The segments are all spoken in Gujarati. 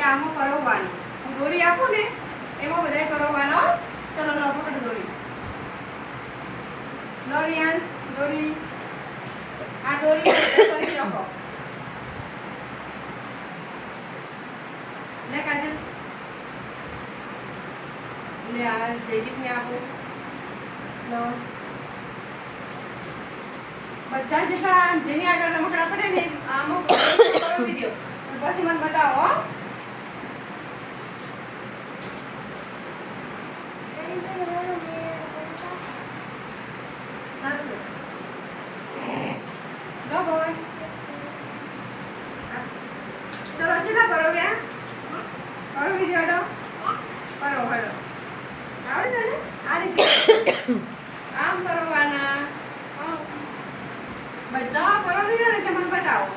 કે આમાં પરોવવાનું. હું દોરી આપું ને એમાં બધાય પરોવવાનો. ચલો લો પકડ દોરી. દોરી દોરી આ દોરી કરી રાખો. લે કાજલ લે આ જયદીપને આપો. લો બધા જેટલા જેની આગળ રમકડા પડે ને આમાં પરોવી દો. પછી મને બતાવો. લો બોય ચલો કેટલા પરોવ્યા? પરોવી દો. પરો હળો આવડે છે ને આ રીતે આમ પરોવાના. બધા પરોવી દો ને મને બતાવો.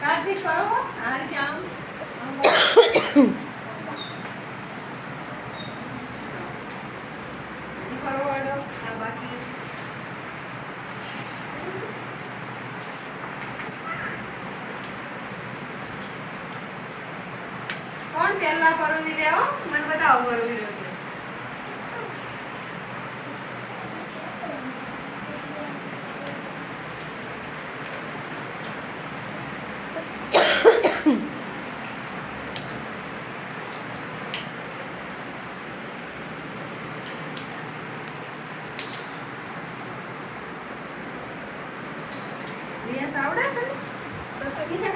કાર્તિક કરો આ રીતે આમ પરોવાડો. આ બાકી કોણ પહેલા પરોવી દે? મને બતાવો પરોવી દે. આવડે છે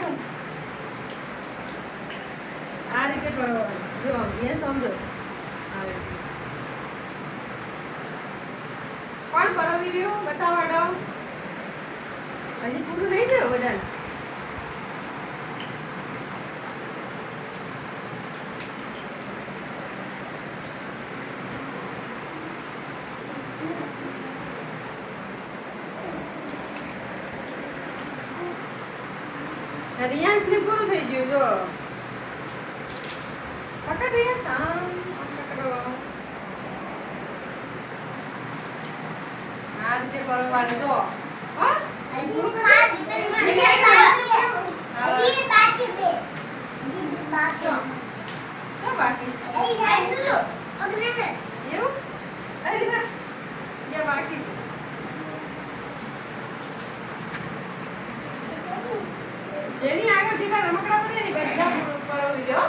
તો આ રીતે કરવાનું. જો એ સમજો. કોણ પરોવી રહ્યું બતાવાડો. હજી પૂરું નહીં થયું બધા. રિયાંશને પૂરું થઈ ગયું. જો પકડ રિયાંશ. આમ પકડો. આ રીતે કરવાનું. જો હા પૂરું કરી બાકી એવું. અરે બાકી જેની આગળ જેટલા રમકડા પડે ને બધા પરોવી દો.